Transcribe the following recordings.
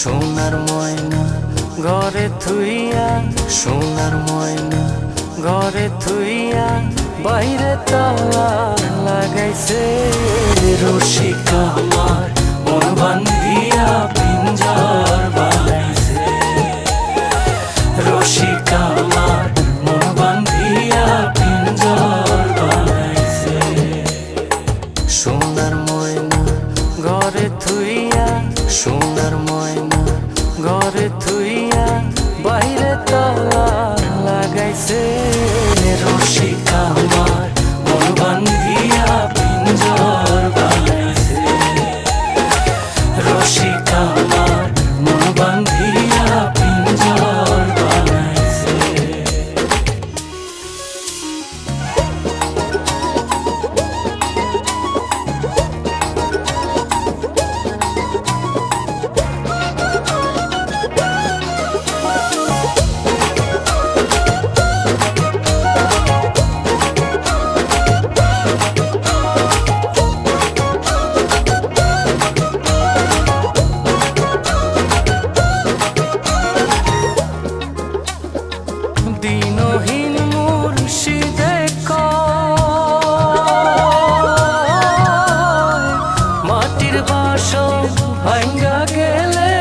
সোনার ময়না ঘরে থুইয়া, সোনার ময়না ঘরে থুইয়া, বাইরে তালা লাগাইছে রসিকা আমার মন বান্ধিয়া পিঞ্জর বানাইছে। রসিকা আমার মন বান্ধিয়া পিঞ্জর বানাইছে। সোনার ময়না ঘরে থুইয়া, সোনার ময়না ঘরে থুইয়া, বাইরে তালা লাগাইছে রসিকা আমার মন বান্ধিয়া পিঞ্জর বানাইছে। রসিকা আমার মন বান্ধিয়া পিঞ্জর বানাইছে। দিনহীন মুর্শিদে কয়, মাটির বাসন ভাঙ্গা গেলে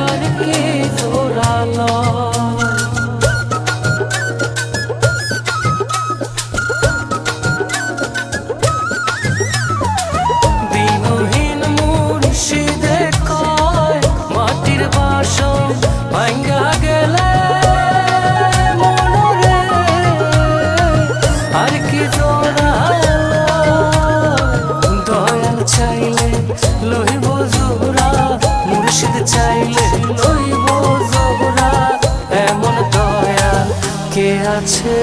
আর কি জোড়ালো। দিনহীন মুর্শিদে কয়, মাটির বাসন ভাঙ্গা গেলে চাইলে লইব জোড়া, মুর্শিদ চাইলে লইব জোড়া, এমন দয়া কে আছে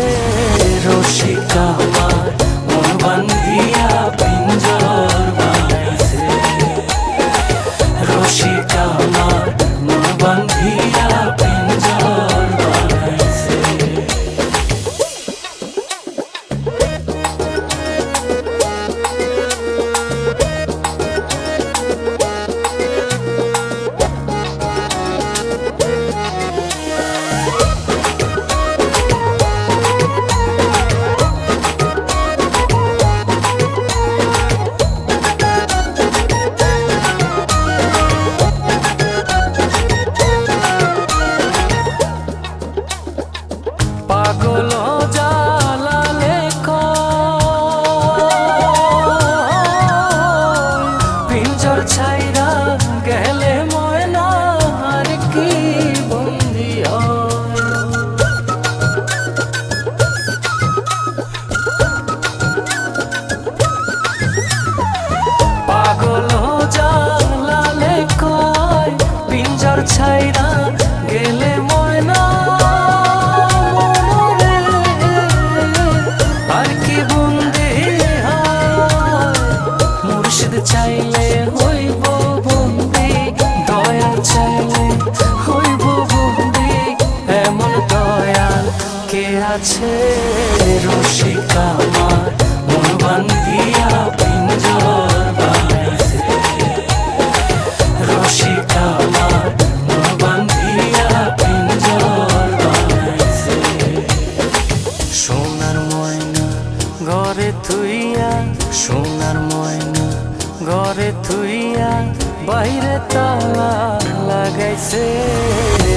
রসিকা আমার মন বান্ধিয়া পিঞ্জর বানাইছে। রসিকা আমার মন বান্ধিয়া পিঞ্জর বানাইছে। পাগল জালালে কয়, পিঞ্জর ছাইরা গেলে ময়না আর কি বন্দি হয়। পাগল জালালে কয়, পিঞ্জর ছাইরা গেলে ময়না চাইলে হইব বন্দি, দয়া চাইলে হইব বন্দি, এমন দয়াল কে আছে রসিকা আমার মন বান্ধিয়া পিঞ্জর বানাইছে। রসিকা আমার মন বান্ধিয়া পিঞ্জর বানাইছে। সোনার ময়না ঘরে থুইয়া, সোনার ময়না ঘরে থুইয়া, বাইরে তালা লাগাইছে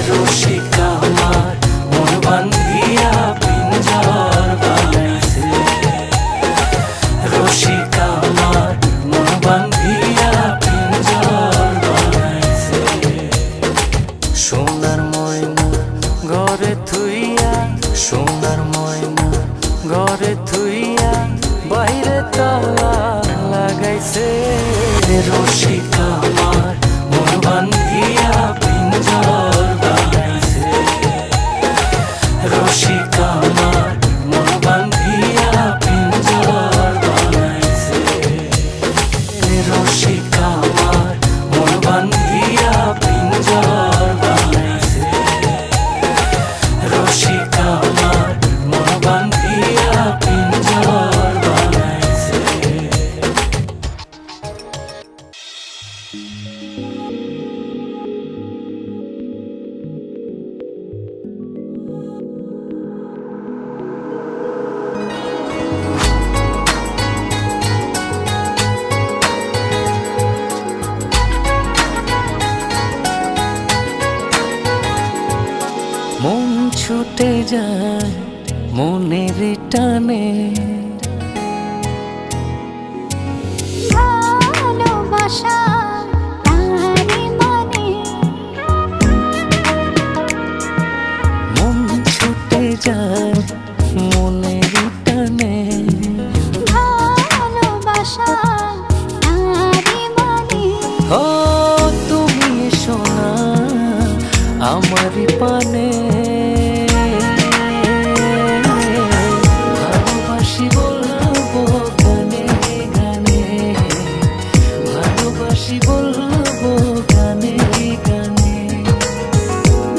রসিকা আমার মন বান্ধিয়া পিঞ্জর বানাইছে। রসিকা আমার মন বান্ধিয়া পিঞ্জর বানাইছে। সোনার ময়না ঘরে থুইয়া, সোনার ময়না ঘরে থুইয়া, বাইরে তালা লাগাইছে রসিকা আমার মন বান্ধিয়া পিঞ্জর বানাইছে। রসিকা আমার মন বান্ধিয়া পিঞ্জর বানাইছে। রসিকা আমার মন বান্ধিয়া পিঞ্জর বানাইছে। রসিকা আমার মন বান্ধিয়া পিঞ্জর বানাইছে। ছুটে যায় মনের টানে। ভালোবাসা তারি মানে, মন ছুটে যায় মনের টানে। ভালোবাসা তারি মানে। ও তুমি এসো না আমারই পানে। ভালোবাসি বলবো গানে গানে, ভালোবাসি বলবো গানে গানে।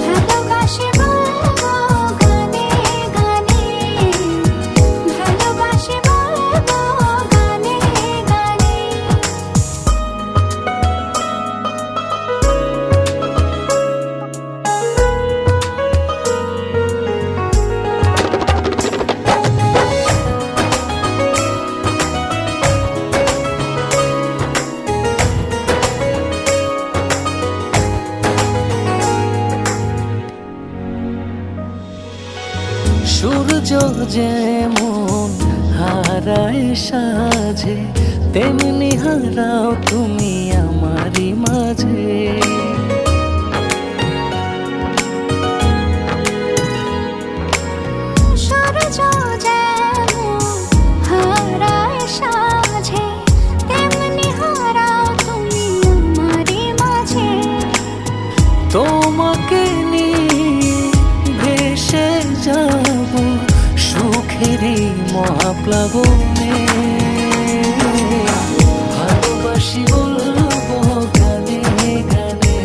ভালোবাসি বলবো গানে গানে, ভালোবাসি বলবো গানে গানে। সূর্য যেমন হারায় সাজে, তেমনি হারাও তুমি আমারই মাঝে। সূর্য যেমন হারায় সাঁঝে, তেমনি হারাও তুমি আমারই মাঝে। তোমাকে নিয়ে ভেসে যাব সুখেরই মহাপ্লাবনে। ভালোবাসি বলবো গানে গানে,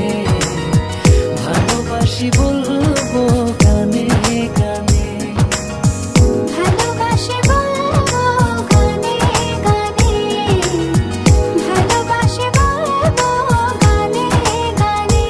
ভালোবাসি বলবো গানে গানে। ভালোবাসি বলবো গানে গানে, ভালোবাসি বলবো গানে গানে।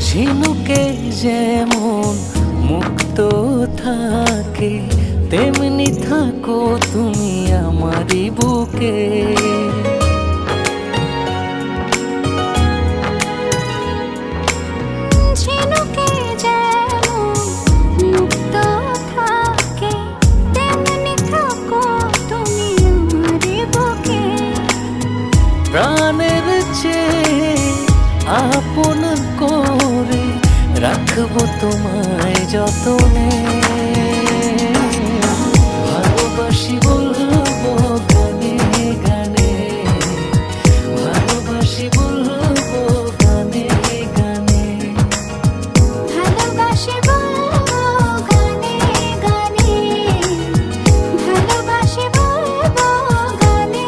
ঝিনুকে যেমন মুক্ত থাকে, তেমনি থাকো তুমি আমারই বুকে। ঝিনুকে যেমন মুক্ত থাকে, তেমনি থাকো তুমি আমারই বুকে। প্রাণের চেয়ে আপন করে রাখবো তোমায় যতনে। ভালোবাসি বলবো গানে গানে, ভালোবাসি বলবো গানে গানে। ভালোবাসি বলবো গানে গানে, ভালোবাসি বলবো গানে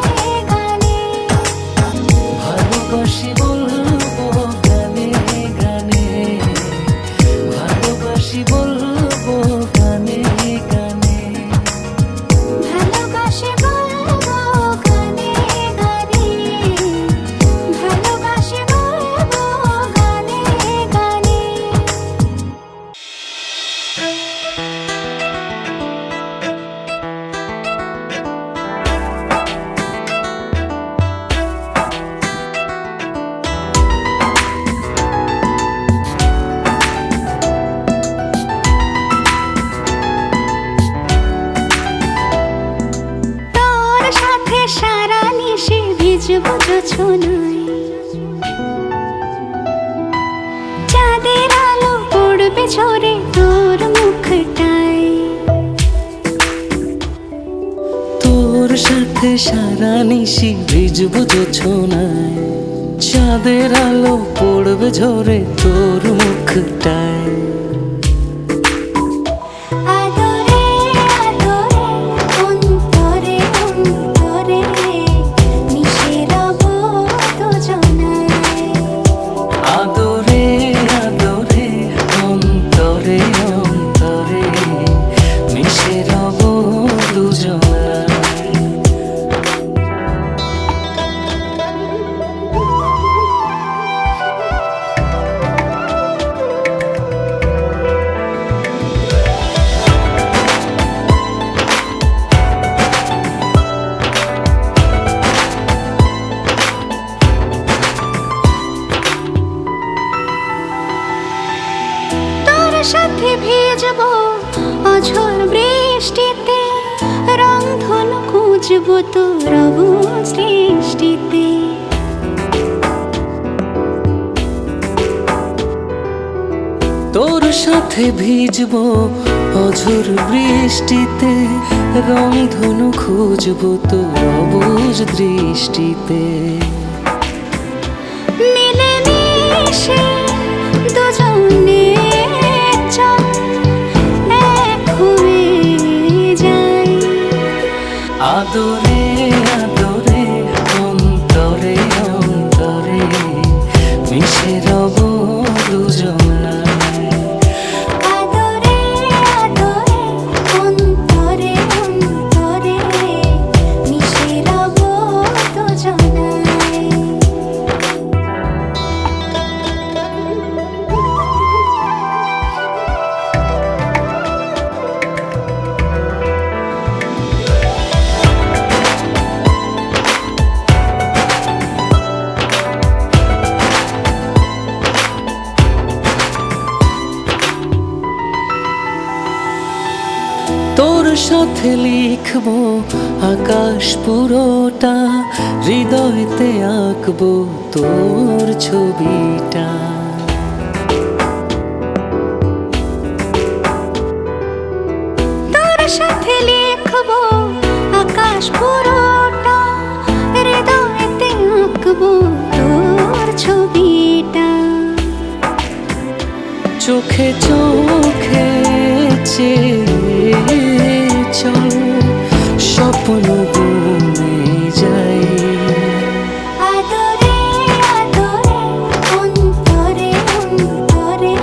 গানে। ভালোবাসি বলবো গানে গানে, ভালোবাসি বলবো গানে গানে। ভালোবাসি বলবো গানে গানে, ভালোবাসি বলবো গানে গানে। তোর সাথে সারা নিশে ভিজবো জোছনায়, চাঁদের আলো পড়বে ঝরে তোর মুখটায়। তোর সাথে সারা নিশি ভিজবো জোছনায়, চাঁদের আলো পড়বে ঝরে তোর মুখটায়। আদরে আদরে অন্তরে অন্তরে মিশে রব দুজনায়। আদরে আদরে অন্তরে অন্তরে মিশে রব দুজনায়। ঝড় বৃষ্টিতে রংধনু খুঁজবো তোর সৃষ্টিতে। তোর সাথে ভিজবো অঝোর বৃষ্টিতে, রংধনু খুঁজবো তোর অবুঝ দৃষ্টিতে। মিলে মিশে দুজনে চল এক হয়ে যাই। আদরে আদরে অন্তরে অন্তরে মিশে রব দুজনায়। আদরে আদরে অন্তরে অন্তরে মিশে রব দুজনায়। তোর সাথে লিখবো আকাশ পুরোটা, হৃদয়তে আঁকবো তোর ছবিটা। তোর সাথে লিখবো আকাশ পুরোটা, হৃদয়েতে আঁকবো তোর ছবিটা। চোখে চোখে চেয়ে চল স্বপ্ন বুনে যাই। আদরে আদরে অন্তরে অন্তরে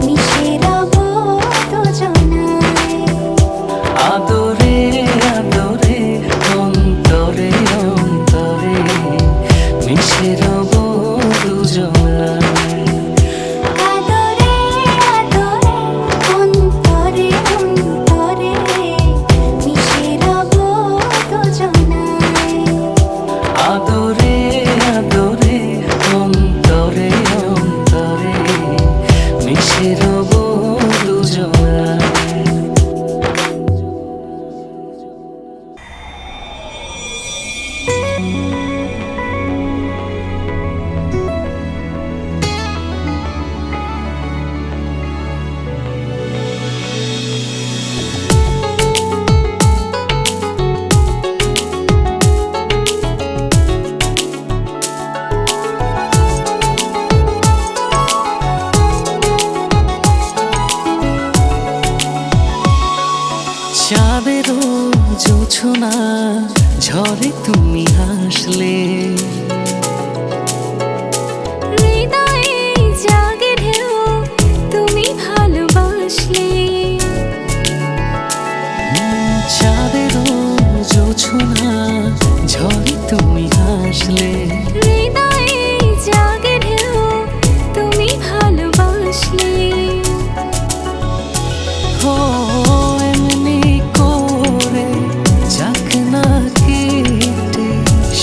মিশে রব দুজনায়। আদরে আদরে অন্তরে অন্তরে মিশে রব দুজনায়। আদরে আদরে অন্তরে অন্তরে মিশে রব দুজনায়। আদরে আদরে অন্তরে অন্তরে মিশে রব দুজনায়। চাঁদেরও জোছনা ঝরে তুমি হাসলে, হৃদয়ে জাগে ঢেউ তুমি ভালোবাসলে। চাঁদেরও জোছনা ঝরে তুমি হাসলে। হৃদয়ে জাগে ঢেউ তুমি ভালোবাসলে। ও এমনি করে যাক না কেটে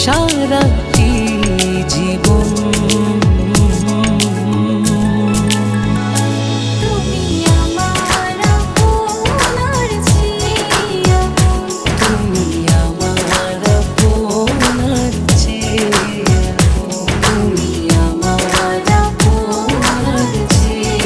সারাটি জীবন। তুমি আমার আপনার জিয়া, তুমি আমার আপনার চেয়ে, তুমি আমার আপনার চেয়ে।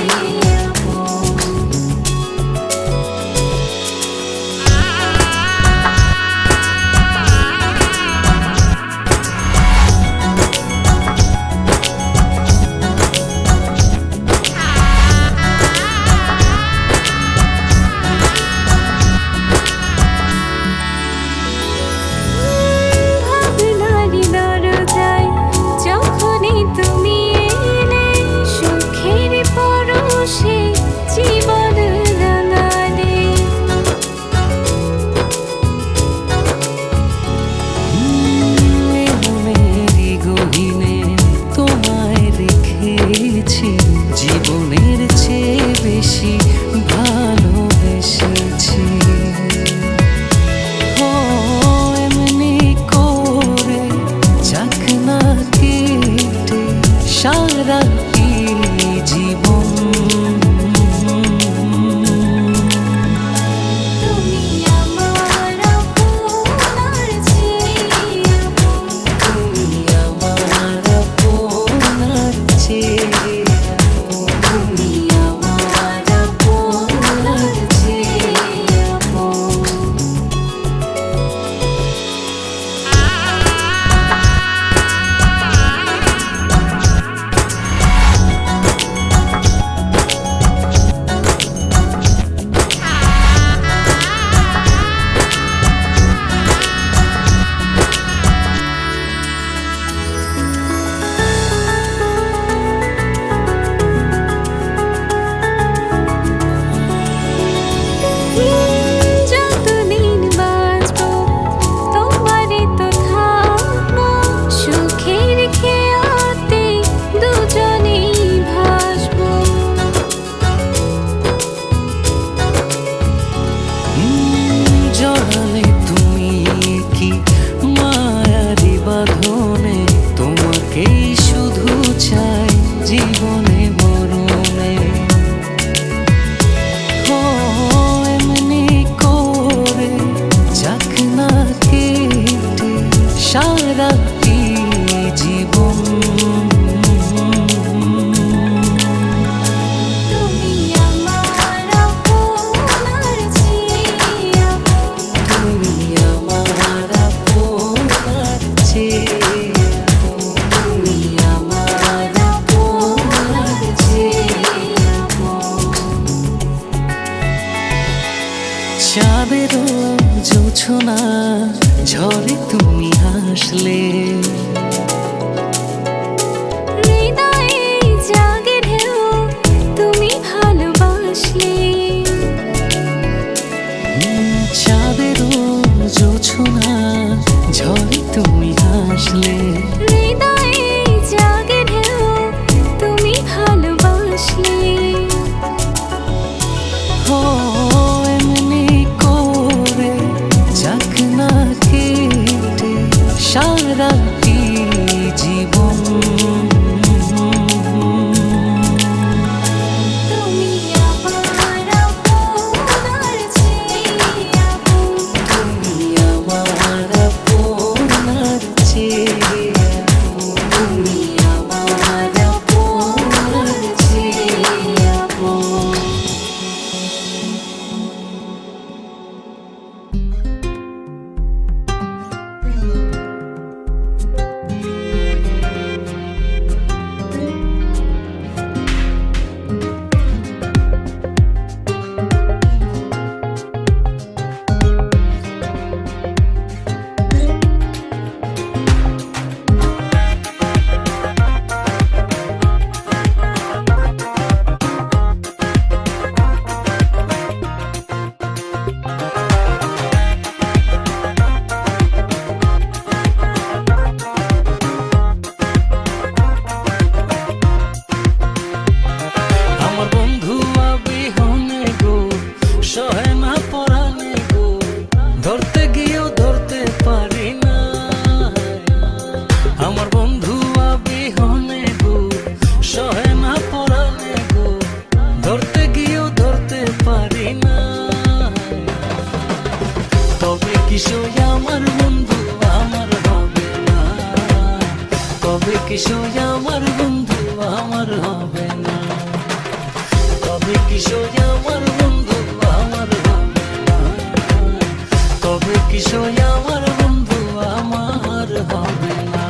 চাঁদেরও জোছনা ঝরে তুমি হাসলে, হৃদয়ে জাগে ঢেউ তুমি ভালোবাসলে। চাঁদেরও জোছনা ঝরে তুমি হাসলে, হৃদয়ে জাগে ঢেউ তুমি ভালোবাসলে। ও এমনি করে যাক না কেটে সারাটি জীবন। তুমি আমার আপনার চেয়ে আপন, তুমি আমার আপনার চেয়ে আপন, তুমি আমার আপনার চেয়ে আপন। আমার বন্ধু বিহনে গো সহে না পরাণে গো, ধরতে গিয়েও ধরতে পারি না। আমার বন্ধু বিহনে গো সহে না পরাণে গো, ধরতে গিয়েও ধরতে পারি না। তবে কিশোর আমার বন্ধু আমার হবে না, তবে কিশোর আমার বন্ধু আমার হবে না, তবে কিশোর আমার বন্ধু আমার হবে না, তবে কিশোর আমার বন্ধু আমার হবে না।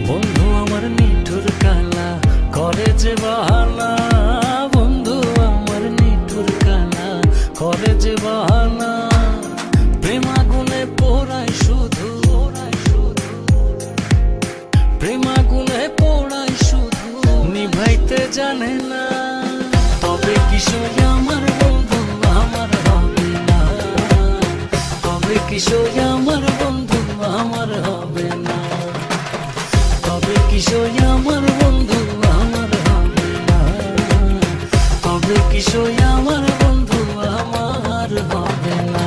বন্ধু আমার নিঠুর কালা করে যে বাহানা, বন্ধু আমার নিঠুর কালা করে যে বাহানা। প্রেমাগুনে পোড়ায় শুধু, প্রেমাগুনে পোড়ায় শুধু, নিভাইতে জানে না। তবে কিশোর আমার বন্ধু আমার হবে না, তবে কিশোর আমার বন্ধু আমার হবে না, তবে কিশোর আমার বন্ধু আমার হবে না, তবে কিশোর আমার বন্ধু আমার হবে না।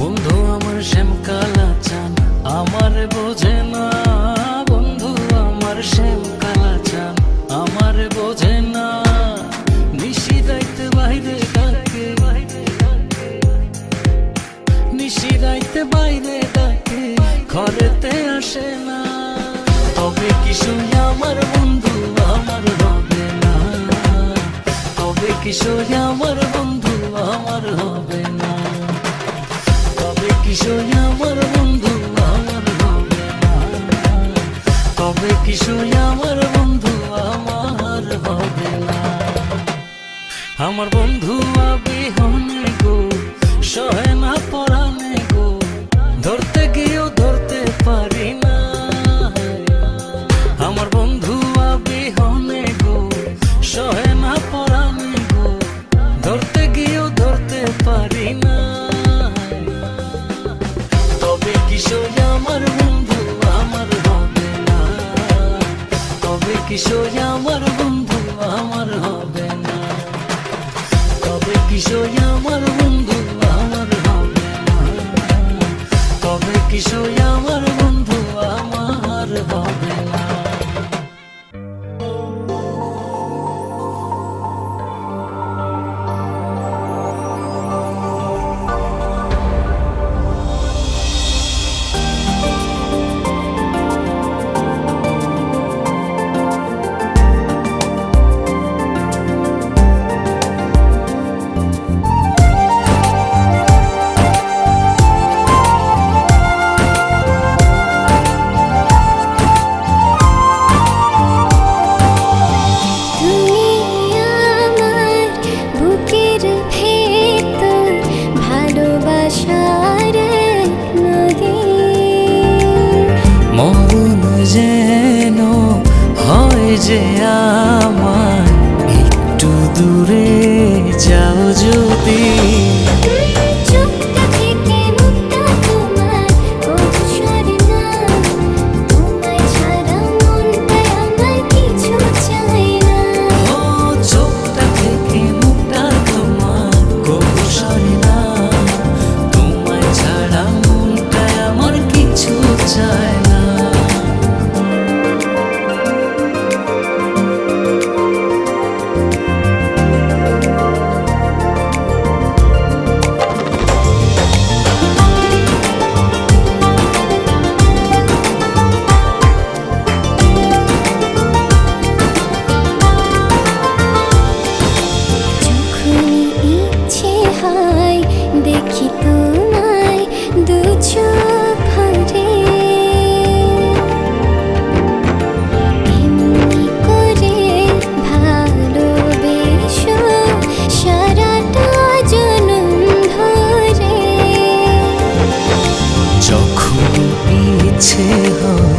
বন্ধু আমার শ্যাম কালা চান আমার বোঝে না, বন্ধু আমার শ্যাম কালা চান আমার বোঝে না। নিশি রাইতে বাইরে ডাকে, নিশি রাইতে বাইরে ডাকে, ঘরেতে আসে না। তবে কিশোর আমার বন্ধু আমার হবে না, তবে কিশোর আমার বন্ধু আমার হবে না, তবে কিশোর আমার বন্ধু আমার হবে না, তবে কিশোর আমার বন্ধু আমার হবে না। আমার বন্ধু বিহনে গো সহে না পরাণে গো, ধরতে গিয়েও ধরতে পারি না। আমার বন্ধু বিহনে গো সহে না পরাণে গো, ধরতে গিয়েও ধরতে পারি যে আমার একটু দূরে যাও যদি। চোখটা থেকে মুখটা তোমার কবু সরে না, তোমায় ছাড়া মনটায় আমার কিছু চাই না। ও চোখটা থেকে মুখটা তোমার কবু সরে না, তোমায় ছাড়া মনটায় আমার কিছু চায় না। যখনই ইচ্ছে হয় দেখি তোমায় দু চোখ ভরে, এমনি করে ভালোবেসো সারাটা জনম ধরে। যখন ইচ্ছে হয়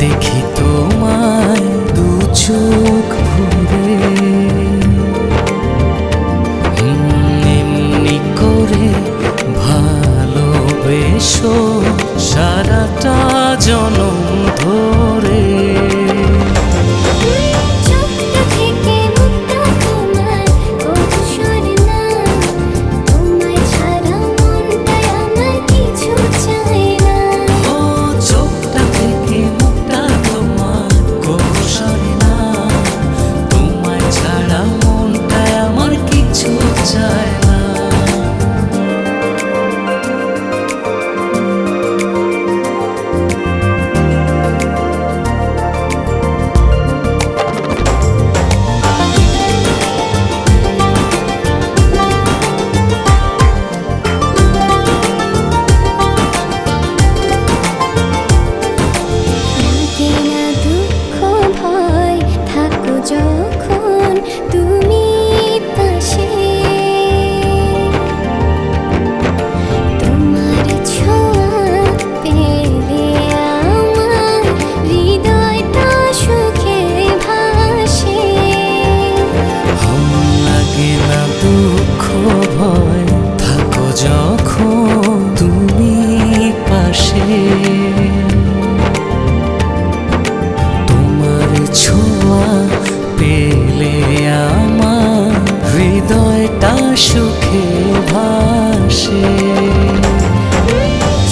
দেখি তোমায় দু চোখ ভরে, এমনি করে ভালোবেসো সারাটা জনম ধরে। চোখটা থেকে মুখটা তোমার কবু সরে না, তোমায় ছাড়া মনটায় আমার কিছু চাই না। ও চোখটা থেকে মুখটা তোমার কবু সরে না, তোমায় ছাড়া মনটায় আমার কিছু চায় না। লাগে না দুঃখ ভয় থাকো যখন তুমি পাশে, তোমার ছোঁয়া পেলে আমার হৃদয়টা সুখে ভাসে। লাগে না দুঃখ ভয় থাকো যখন তুমি পাশে, তোমার ছোঁয়া পেলে আমার হৃদয়টা সুখে ভাসে।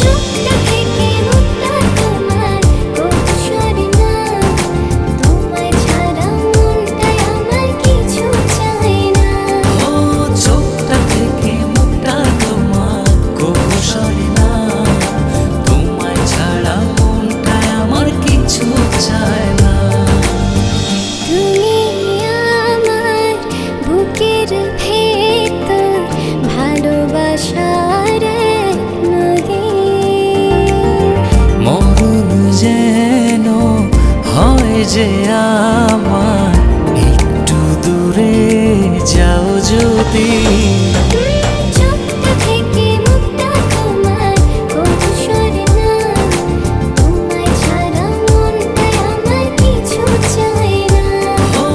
চোখটা থেকে মুখটা তোমার কবু সরে না, তোমায় ছাড়া মনটায় আমার কিছু চাই না। ও চোখটা থেকে মুখটা তোমার কবু সরে না, তোমায় ছাড়া মনটায় আমার কিছু চায় না। তুমি আমার বুকের ভেতর ভালোবাসার নদী, মরণ যেন হয় যে আমার একটু দূরে যাও যদি। চোখটা থেকে মুখটা তোমার কবু সরে না, তোমায় ছাড়া মনটায় আমার কিছু চাই না। ও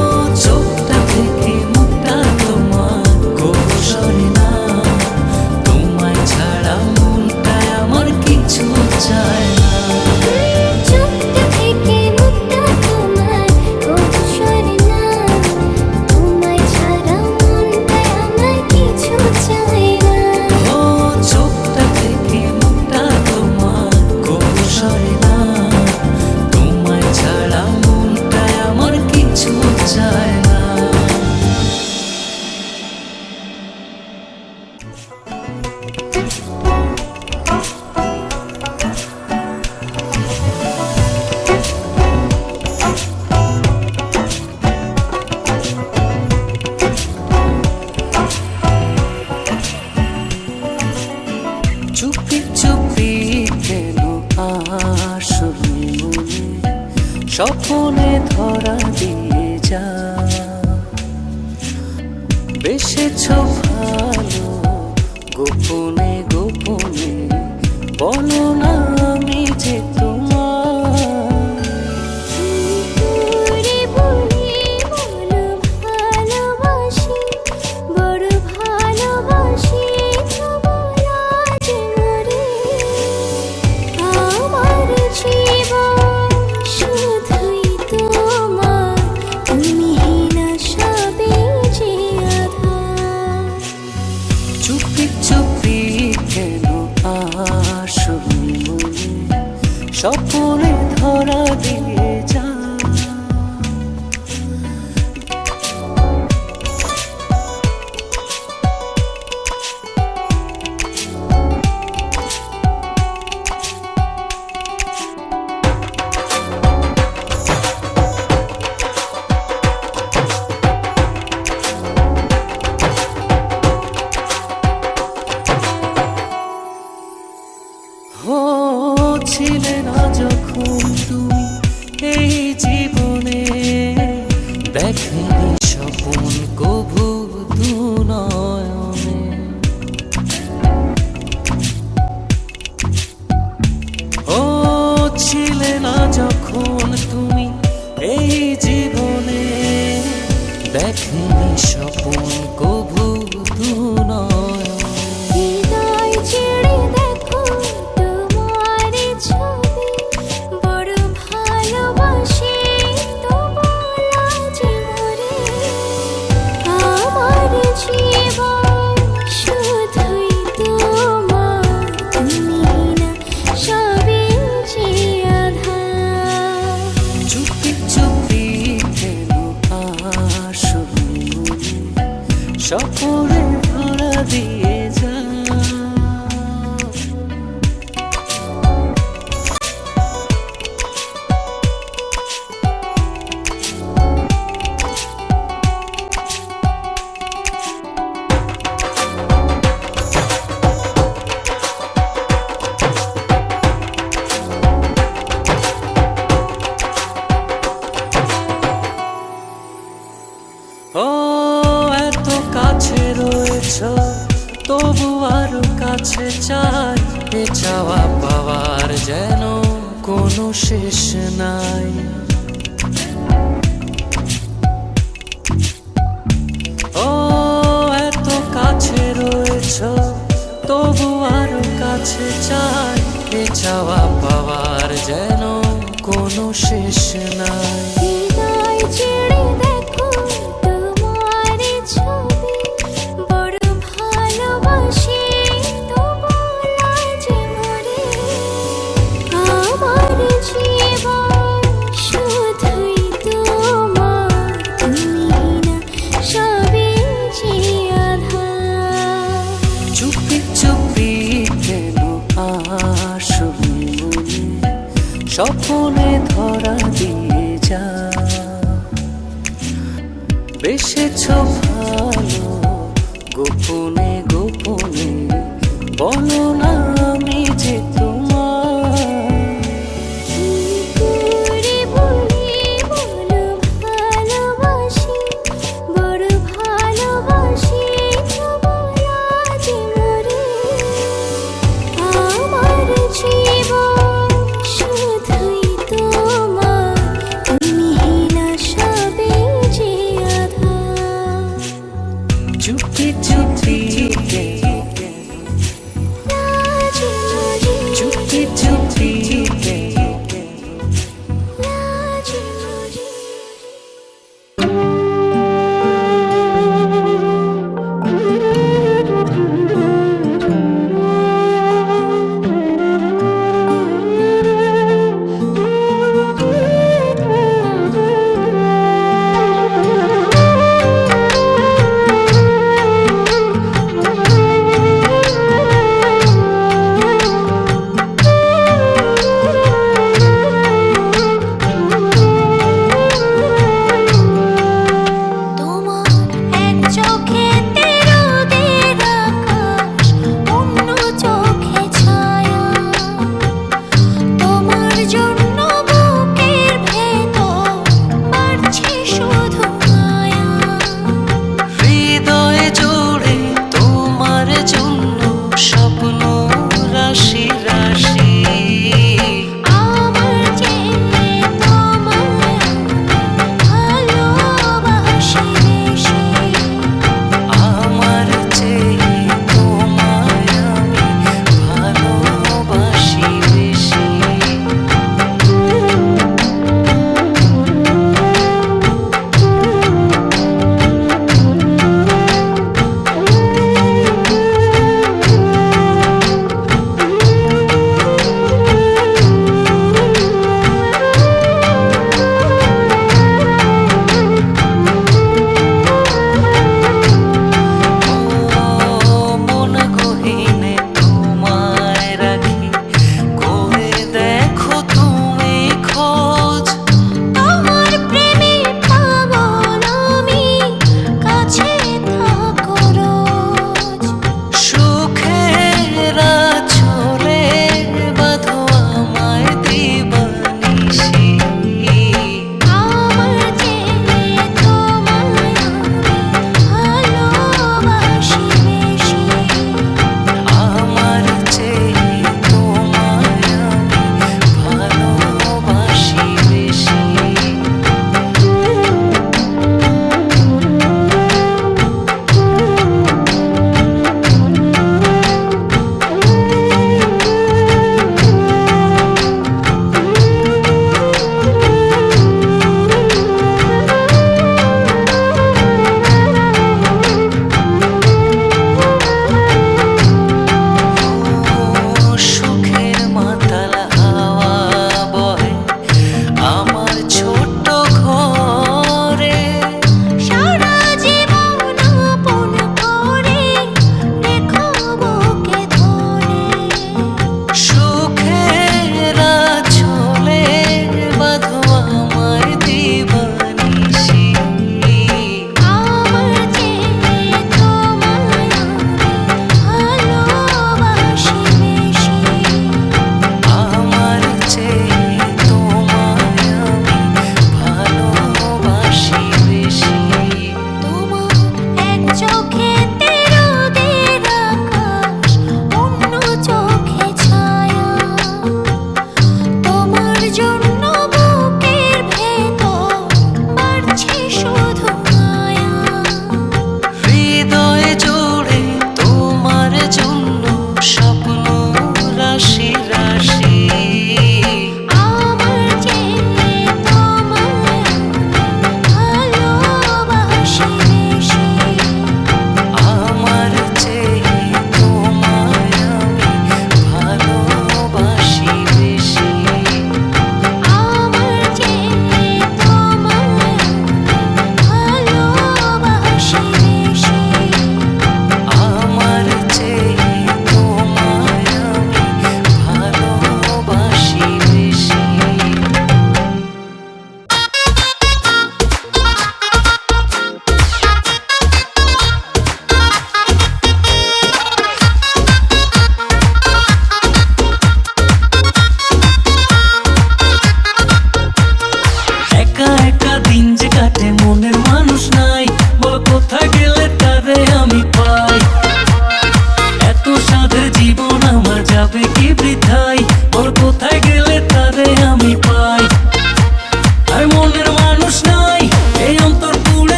চোখটা থেকে মুখটা তোমার কবু সরে না, তোমায় ছাড়া মনটায় আমার কিছু চায় না। চোখটা থেকে মুখটা তোমার কবু সরে না, তোমায় ছাড়া মনটায় আমার কিছু চাই না। ও চোখটা থেকে মুখটা তোমার কবু সরে না, তোমায় ছাড়া মনটায় আমার কিছু চায় না। চুপি চুপি কেন আসলে মনে স্বপনে ধরা দিয়ে যা, বেসেছ ভালো গোপনে গোপনে বলো না আমি যে তোমার। করে বলি স্বপনে ধরা দিয়ে যা। ছিলে না যখন তুমি এই জীবনে, দেখেনি স্বপন কভু দু নয়নে। ও ছিলে না যখন তুমি এই জীবনে, দেখেনি স্বপন কভু দু নয়নে। হৃদয় ছেড়ে দেখো তোমার ছবি, বড় ভালোবাসি তোমার জীবনে। আমার জীবন শুধুই তোমার, তুমি না সবই যে আধার। চুপি চুপি কেন আসবি স্বপনে ধরা দিয়ে যা। ও এত কাছে রয়েছ, তবু আরো কাছে চাই। এ চাওয়া পাওয়ার যেন কোনো শেষ নাই। ও এত কাছে রয়েছ, তবু আরো কাছে চাই। এ চাওয়া পাওয়ার যেন কোনো শেষ নাই। হৃদয় ছেড়ে দেখো তোমার ছবি, বড় ভালোবাসি তোমার জীবনে। আমার জীবন শুধুই তোমার, তুমি না সবই যে আধার। চুপি চুপি কেন আসবি স্বপনে ধরা দিয়ে যা। বেসেছ ভালো গোপনে গোপনে, বলো না আমি যে তোমার। কি করে বলি বলো ভালোবাসি, বড় ভালোবাসি তোমার জীবনে। আমার জীবন শুধুই তোমার, তুমি না সবই যে আধার। চুপি চুপি লা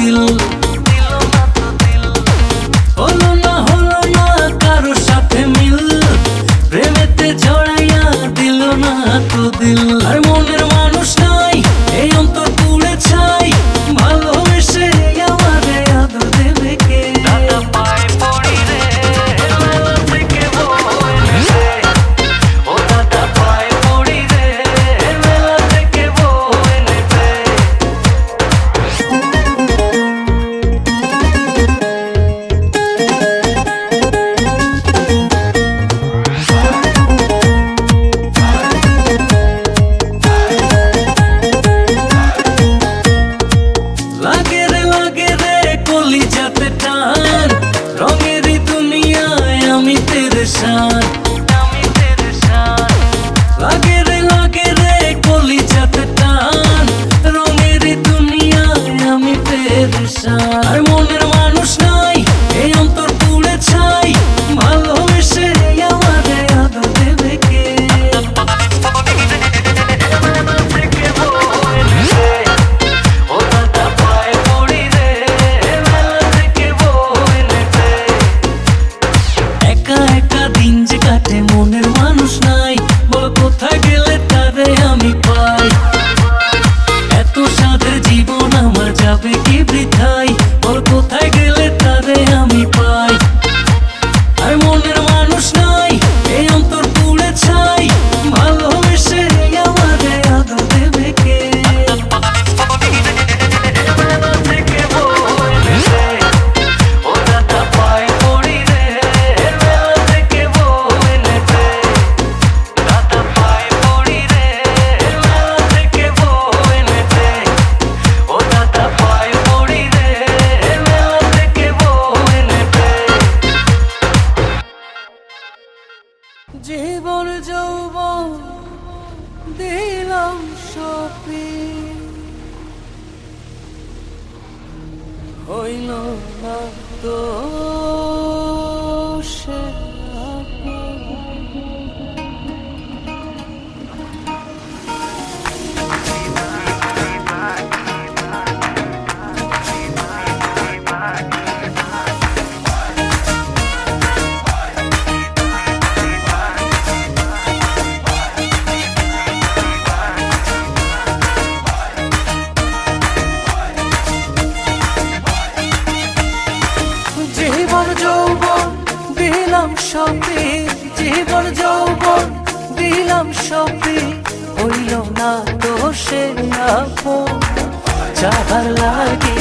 দিল, হলো না কারো সাথে মিল, প্রেমেতে জড়াইয়া দিল না তো দিল। আর মনের মানুষ নাই, এই অন্তর পুড়ে ছাই, ভালোবেসে আমারে আদর দেবে কে? দাদা পায়ে পড়ি রে, মেলা থেকে বউ এনে দে। ও দাদা পায়ে পড়ি রে, মেলা থেকে বউ এনে দে। লাগে রে কলিজাতে টান, রঙেরই দুনিয়ায় আমি পেরেশান। লাগে রে কলিজাতে টান, রঙেরই দুনিয়ায় আমি পেরেশান। আর মনের মানুষ নাই, এই অন্তর পুড়ে ছাই, ভালোবেসে আমারে আদর দেবে কে? ও দাদা পায়ে পড়ি রে, মেলা থেকে বউ এনে দে। একা একা দিন যে কাটে, মনের মানুষ নাই, বল কোথায় গেলে তারে আমি পাই? এত সাধের জীবন আমার যাবে কি বৃথায়, বল কোথায় গেলে তারে আমি পাই? আর মনের মানুষ নাই, এই অন্তর পুড়ে ছাই, ভালোবেসে আমারে আদর দেবে কে? ও দাদা পায়ে পড়ি রে, মেলা থেকে বউ এনে দে। দাদা পায়ে পড়ি রে, মেলা থেকে বউ এনে দে। ও দাদা পায়ে পড়ি রে, মেলা থেকে বউ এনে দে। জীবন যৌবন দিলাম সপি, হইল না তো সে আপন। জীবন যৌবন দিলাম সপি, জীবন যৌবন দিলাম সপি, হইল না তো সে আপন। যাহার লাগে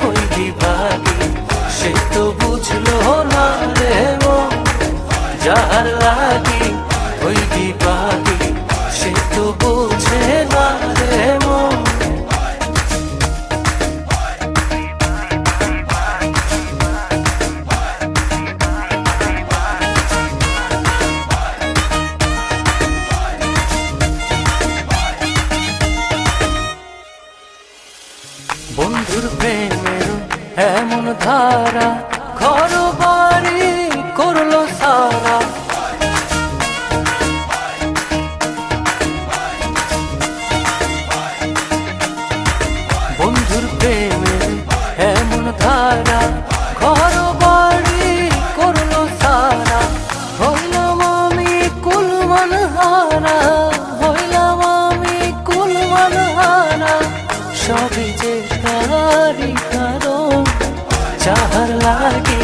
ওই বিভাগে, সে তো বুঝলো না রে মন। যাহার লাগে ওই বিভাগে, সে তো বুঝে না রে মন। বন্ধুর প্রেমের এমন ধারা, ঘর বাড়ি করলো সারা। বন্ধুর প্রেমের এমন ধারা, ঘর বাড়ি করলো সারা। হইলাম আমি কুলমান হারা, হইলাম আমি কুলমান হারা। সবই যে তারি কারণ, যাহার লাগে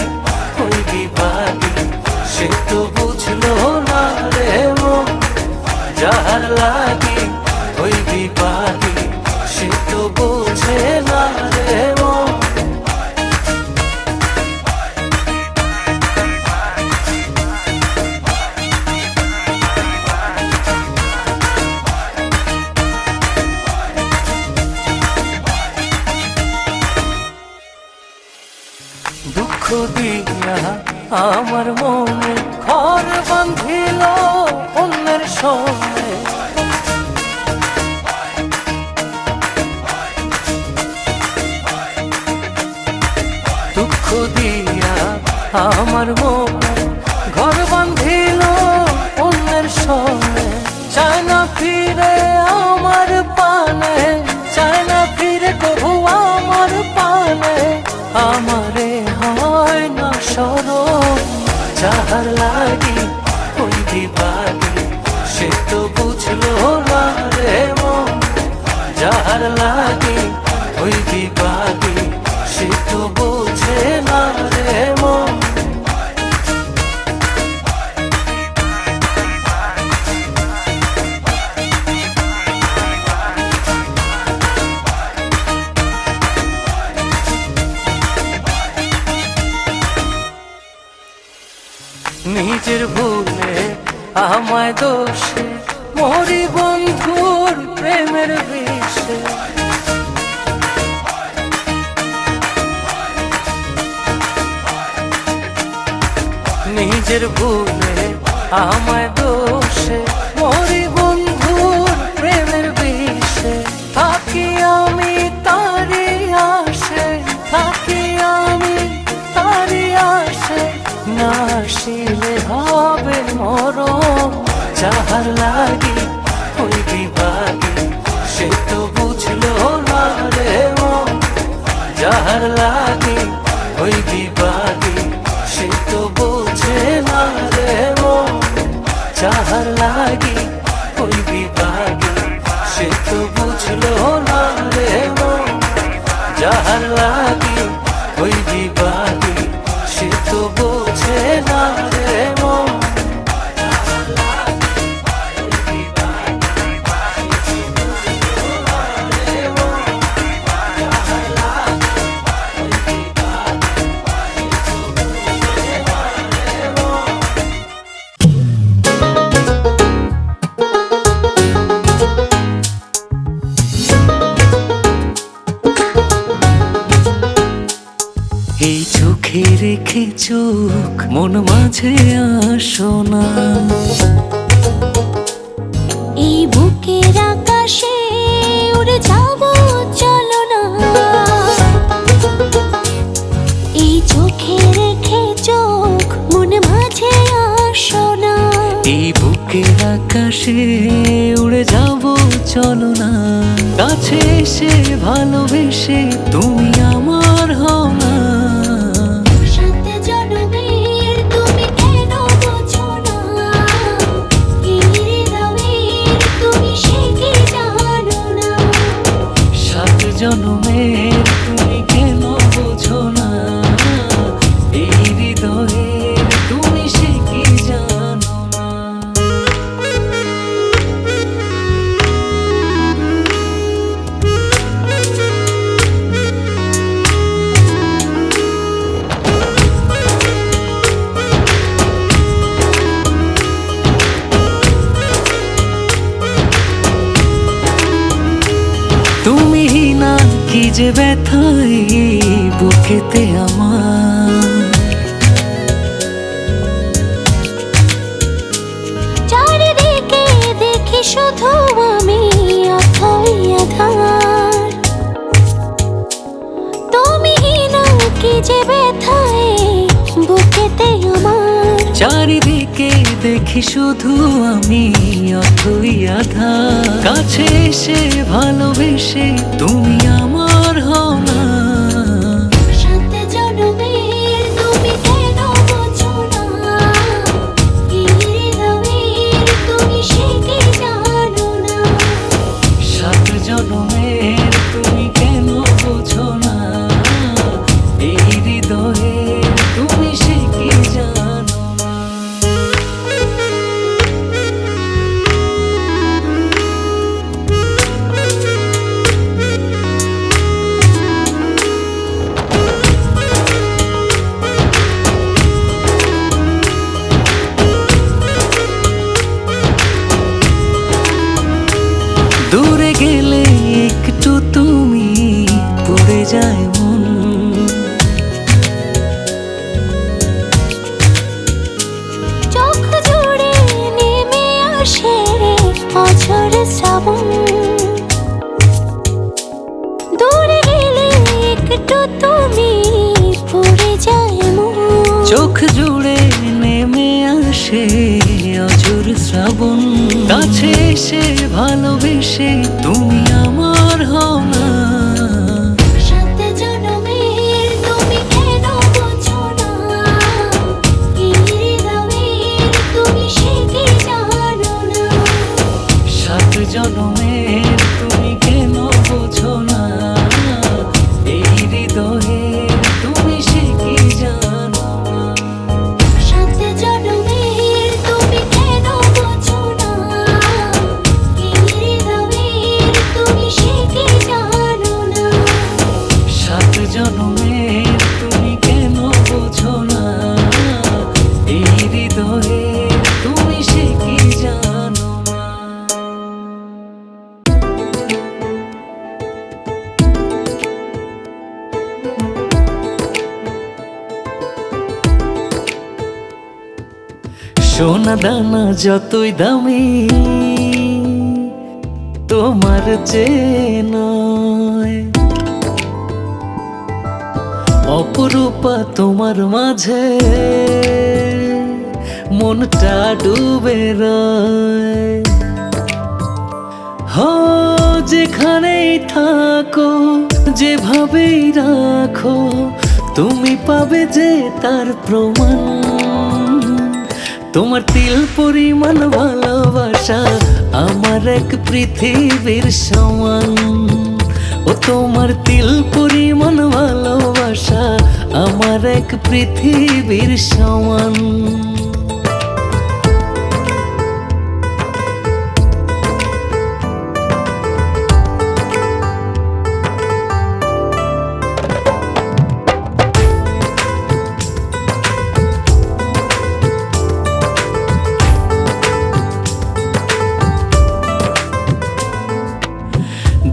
ওই বিভাগে, সে তো বুঝলো না রে মন। যাহার লাগে ওই বিভাগে, সে তো বুঝে না রে মন। দুঃখ দিয়া আমার মনে ঘর বাঁধিল অন্যের সঙ্গে। দুঃখ দিয়া আমার মনে ঘর বাঁধিল অন্যের সঙ্গে। চায় না ফিরে আমার পানে, চায় না ফিরে কবু আমার পানে। লাগে ওই বিবাদী, সে তো বোঝে না রে মন। নিজের ভুলে আমায় দোষে মরি বন্ধুর প্রেমের বিষে। নিজের ভুলে আমায় দোষে মরি বন্ধুর প্রেমের বিষে। থাকি আমি তারি আসে, থাকি আমি তারি আসে, না আসিলে হবে মরণ। যাহার লাগি ওই বিভাগী, সে তো বুঝলো না রে মন। যাহার লাগি ওই বিভাগী, সে তো বোঝে না রে মন। যাহার লাগি ওই বিভাগী, সে তো বুঝলো না রে মন। যাহার লাগি ওই বিভাগী, সে তো বোঝে না রে মন। এই চোখে রেখে চোখ মন মাঝে আসো না, এই বুকের আকাশে উড়ে যাব চলো না। এই চোখে রেখে চোখ মন মাঝে আসো না, এই বুকের আকাশে উড়ে যাব চলো না। কাছে এসে ভালোবেসে তুমি আমার হও না। সাত জনমের তুমি কেন বোঝো না, এই হৃদয়ের তুমি সে কি জানো না। সাত জনমের তুমি কেন বোঝো না, এই হৃদয়ের তুমি সে কি জানো না। তুমি না কি যে ব্যথাই বুকেতে আমার। চারিদিকে দেখি শুধু আমি অথই আধার, তুমি না কি যে ব্যথায় বুকেতে আমার। চারিদিকে দেখি শুধু আমি অথই আধার। কাছে এসে ভালোবেসে তুমি আমার হও না। সাত জনমের তুমি কেন বোঝো না, এই হৃদয়ের তুমি সে কি জানো না। সাত জনমের তুমি কেন বোঝো না, এই হৃদয়ের তুমি সে কি জানো না। দূরে গেলে একটু তুমি পড়ে যায় মন। চোখ জুড়ে নেমে আসে অঝোর শ্রাবণ, দূরে গেলে একটু তুমি পড়ে যায় মন। চোখ জুড়ে নেমে আসে অঝোর শ্রাবণ। কাছে এসে ভালোবেসে তুমি আমার হও না। সাত জনমের তুমি কেন বোঝো না, এই হৃদয়ের তুমি সে কি জানো না। সাত জনমের তুমি কেন বোঝো সোনা দানা যতই দামি তোমার চেয়ে নয়। অপরূপা তোমার মাঝে মনটা ডুবে রয়। যেখানেই থাকো যেভাবেই রাখো তুমি পাবে যে তার প্রমাণ। তোমার তিল পরিমাণ ভালোবাসা আমার এক পৃথিবীর সমান। ও তোমার তিল পরিমাণ ভালোবাসা আমার এক পৃথিবীর সমান।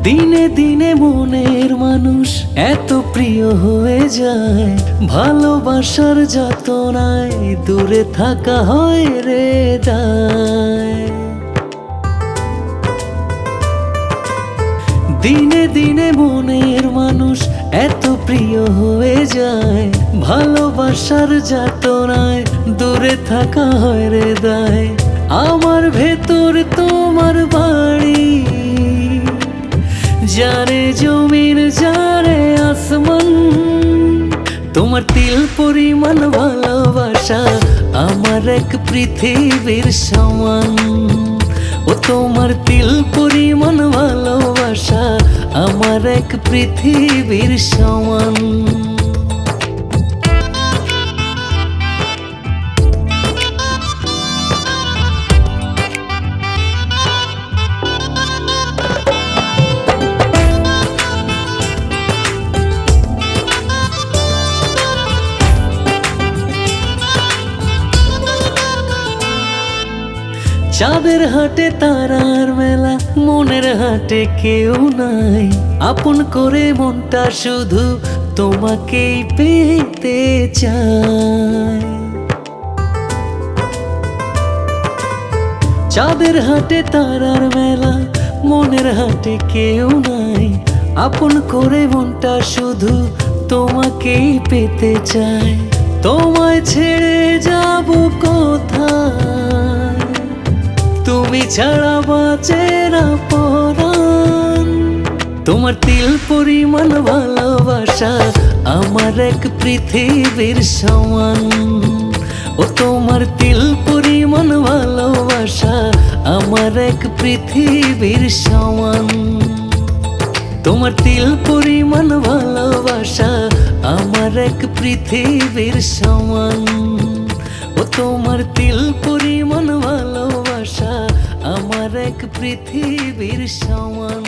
দিনে দিনে মনের মানুষ এত প্রিয় হয়ে যায়, ভালোবাসার যাতনায় দূরে থাকা হয় রে দায়। দিনে দিনে মনের মানুষ এত প্রিয় হয়ে যায়, ভালোবাসার যাতনায় দূরে থাকা হয় রে দায়। আমার ভেতর তোমার বাড়ি, যারে জমিন যারে আসমান। তোমার তিল পরিমাণ ভালোবাসা আমার এক পৃথিবীর সমান। ও তোমার তিল পরিমাণ ভালোবাসা আমার এক পৃথিবীর সমান। চাঁদের হাটে তারার মেলা, মনের হাটে কেউ নাই আপন করে। মনটা শুধু তোমাকেই পেতে চায়। চাঁদের হাটে তারার মেলা, মনের হাটে কেউ নাই আপন করে। মনটা শুধু তোমাকেই পেতে চায়। তোমায় ছেড়ে যাব কোথায়, তুমি ছাড়া বাঁচে না পরাণ। তোমার তিল পরিমাণ ভালোবাসা আমার এক পৃথিবীর সমান। ও তোমার তিল পরিমাণ ভালোবাসা আমার এক পৃথিবীর সমান। তোমার তিল পরিমাণ ভালোবাসা আমার এক পৃথিবীর সমান। ও তোমার তিল পরিমাণ ভালোবাসা আমার এক পৃথিবীর সমান।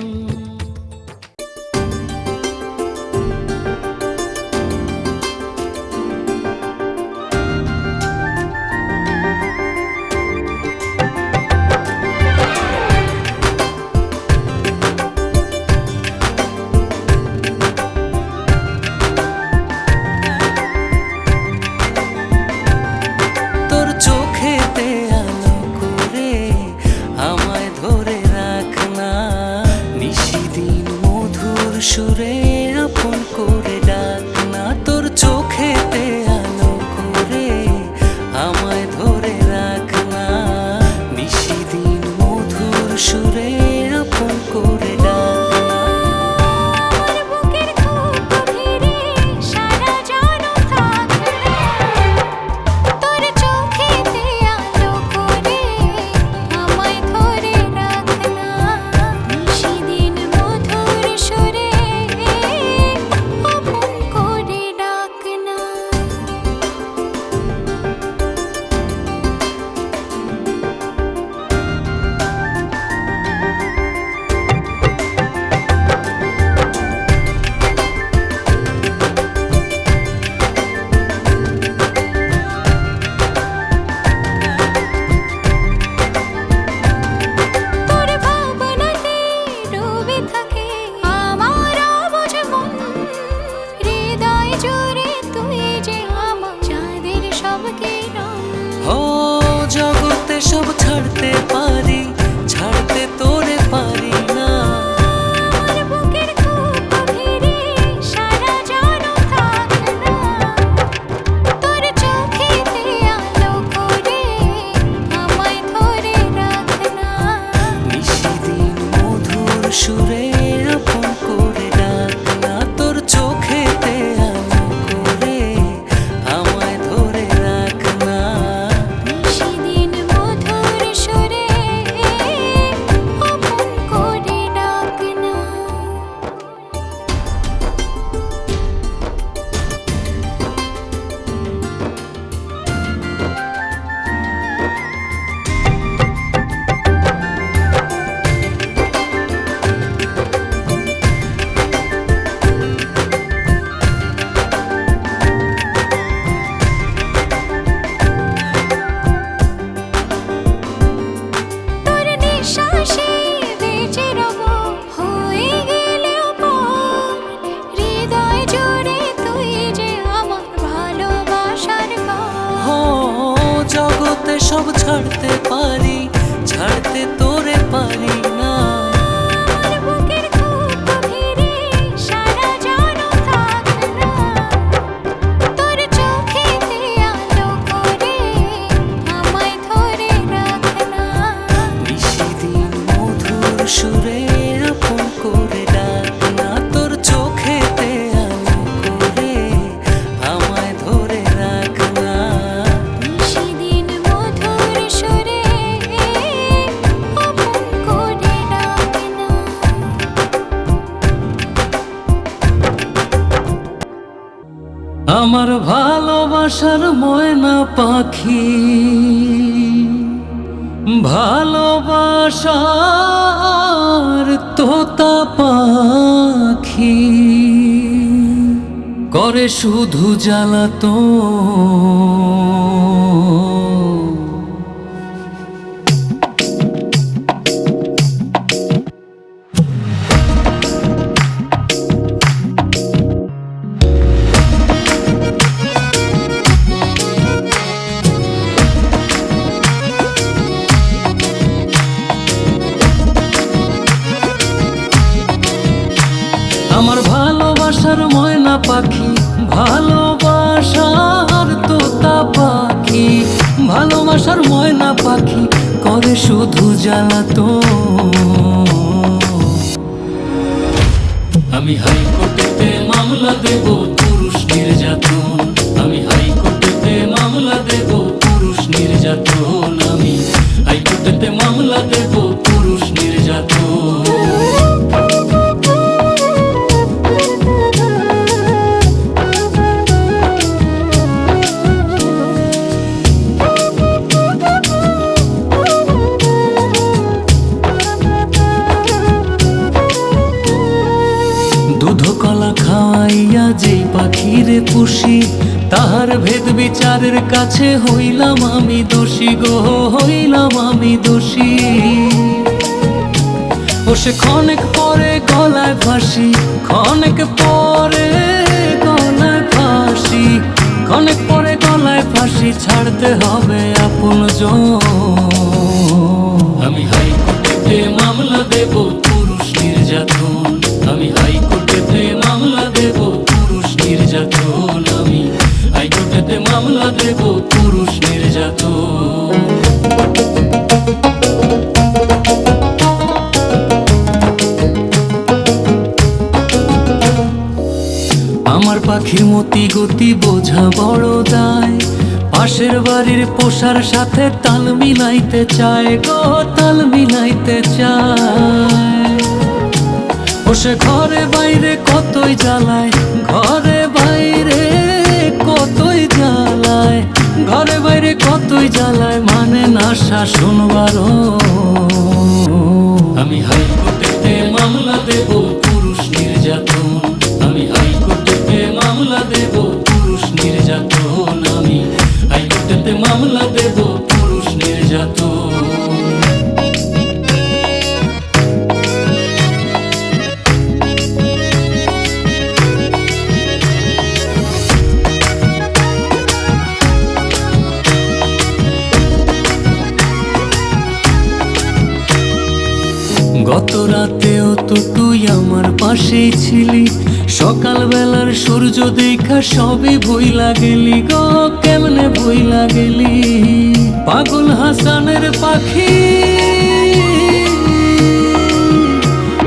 সুরে আপন করে ডাক না, তোর চোখেতে আলো করে আমায় ধরে রাখ না। নিশিদিন মধুর সুরে আপন করে ডাক না। আমার বুকের খুব গভীরে সারা জানো থাকলে, তোর চোখেতে আলো করে আমায় ধরে রাখ না। নিশিদিন মধুর সুরে আপন ছাড়তে পারি, ছাড়তে তোরে পারি না। বুকের খুব গভীরে সারা জানো থাক না, তোর চোখেতে আলো করে আমায় ধরে রাখ না। নিশিদিন মধুর সুরে আপন করে ডাক না, তোর চোখেতে আলো করে আমায় ধরে রাখ না। নিশিদিন মধুর সুরে আপন করে ডাক না। আমার ভালোবাসার ময়না পাখি, ভালোবাসার তোতা পাখি, করে শুধু জ্বালাতন। আমার ভালোবাসার ময়না পাখি, ভালোবাসার তোতা পাখি, ভালোবাসার ময়না পাখি, করে শুধু জ্বালাতন। আমি হাইকোর্টেতে মামলা দেব পুরুষ নির্যাতন, আমি হাইকোর্টেতে মামলা দেব পুরুষ নির্যাতন, আমি হাইকোর্টেতে মামলা দেব পুরুষ নির্যাতন। দুধ কলা খাওয়াইয়া যেই পাখিরে পুষি, তাহার ভেদ বিচারের কাছে হইলাম আমি দোষী গো, হইলাম আমি দোষী। ও সে ক্ষণেক পরে গলায় ফাঁসি, ক্ষণেক পরে গলায় ফাঁসি, ক্ষণেক পরে গলায় ফাঁসি, ছাড়তে হবে আপনজন। আমি হাইকোর্টেতে মামলা দেব পুরুষ নির্যাতন, আমি হাইকোর্টেতে মামলা দেব পুরুষ নির্যাতন, আমি হাইকোর্টেতে মামলা দেব পুরুষ নির্যাতন। আমার পাখির মতি গতি বোঝা বড় দায়, পাশের বাড়ির পোষার সাথে তাল মিলাইতে চায় গো, তাল মিলাইতে চায়। ও সে ঘরে বাইরে কতই জ্বালায়, ঘরে বাইরে কতই জ্বালায়, ঘরে বাইরে কতই জ্বালায়, মানে না শাসন বারণ। আমি হাইকোর্টেতে মামলা দেব পুরুষ নির্যাতন, আমি হাইকোর্টেতে মামলা দেব পুরুষ নির্যাতন, আমি হাইকোর্টেতে মামলা দেব পুরুষ নির্যাতন। গত রাতেও তো তুই আমার পাশেই ছিলি, সকাল বেলার সূর্য দেখা সবই ভুইলা গেলি গো, কেমনে ভুইলা গেলি। পাগল হাসানের পাখি,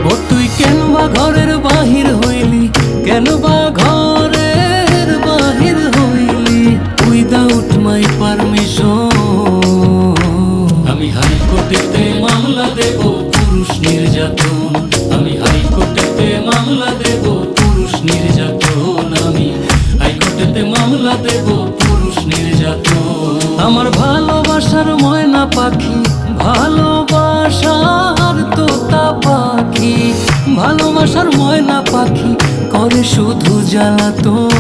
ও তুই কেন বা ঘরের বাহির হইলি, কেন বা ঘরের বাহির হইলি, উইদাউট মাই পারমিশন। আমি হাইকোর্টেতে মামলা দেব পুরুষ নির্যাতন, আমি হাইকোর্টেতে মামলা দেব পুরুষ নির্যাতন, আমি হাইকোর্টেতে মামলা দেব পুরুষ নির্যাতন। আমার ভালোবাসার ময়না পাখি, ভালোবাসার তোতা পাখি, ভালোবাসার ময়না পাখি, করে শুধু জ্বালাতন।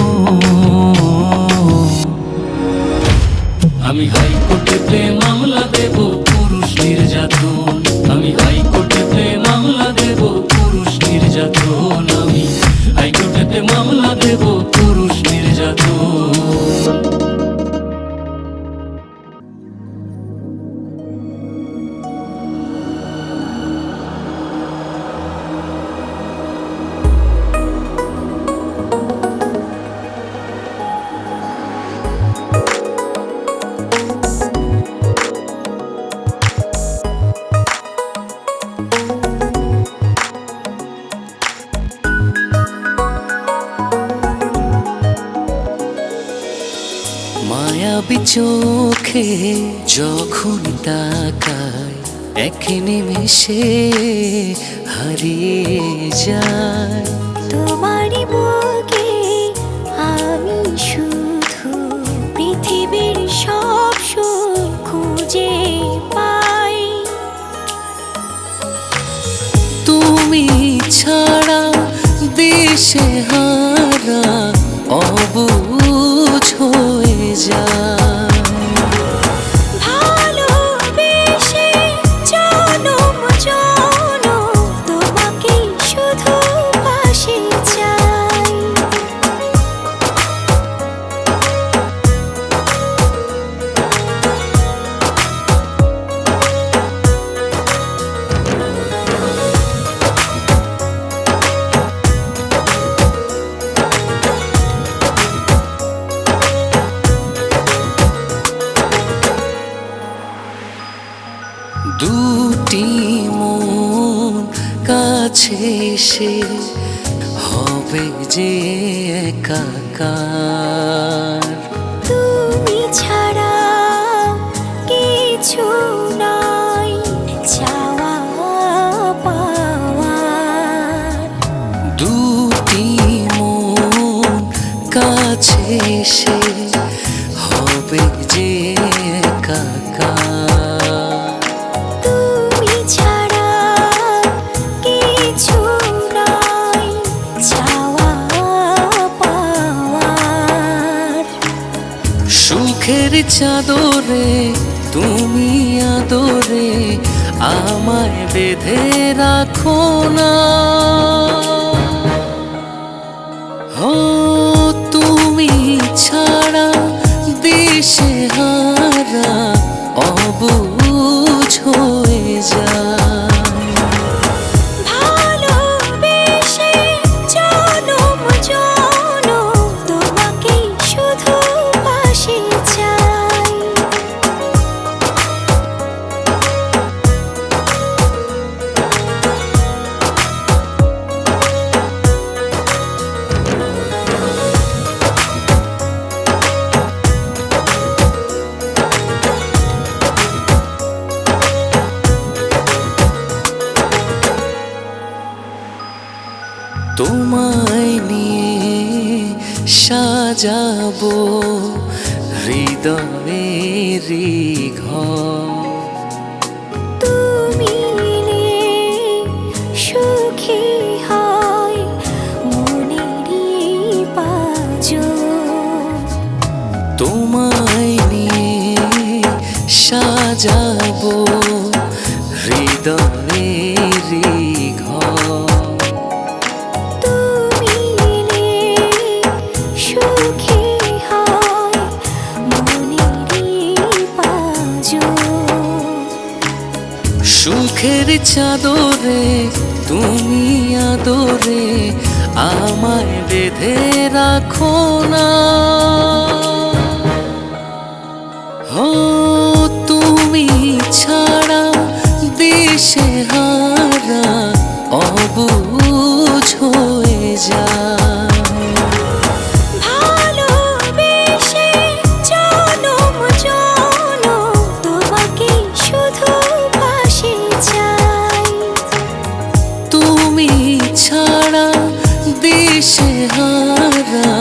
আমি হাইকোর্টেতে মামলা দেব পুরুষ নির্যাতন, আমি হাইকোর্টেতে মামলা দেব পুরুষ নির্যাতন, আমি হাইকোর্টেতে মামলা দেব পুরুষ নির্যাতন। সবই চোখে যখন তাকাই এক নিমেষে হারিয়ে যায়। তোমারই বুকে আমি শুধু পৃথিবীর সব সুখ খুঁজে পাই। তুমি ছাড়া দিশে হারা অবুঝ হয়ে যায়। ভালোবেসে জনম জনম তোমাকে শুধু পাশে চাই। দুটি মন কাছে এসে হবে যে একাকার। তুমি ছাড়া কিছু নাই চাওয়া পাওয়ার। দুটি মন কাছে এসে হবে যে একাকার। তুমি ছাড়া কিছু নাই চাওয়া পাওয়ার। সুখের চাদরে তুমি আদরে আমায় বেঁধে রাখো না। ও তুমি ছাড়া দিশে হারা অবুঝ হয়ে যায়। ভালোবেসে জনম জনম তোমাকে শুধু পাশে চাই। তোমায় নিয়ে সাজাবো হৃদয়েরই ঘর। তুমি এলে সুখী হয় মনেরই পাঁজর। তোমায় নিয়ে সাজাবো হৃদয়েরই ঘর। তুমি এলে সুখী হয় মনেরই পাঁজর। সুখের চাদরে তুমি আদরে আমায় বেঁধে রাখো না। ও তুমি ছাড়া দিশে হারা অবুঝ হয়ে যায়। ভালোবেসে জনম জনম তোমাকে শুধু পাশে চাই। তুমি ছাড়া দিশে হারা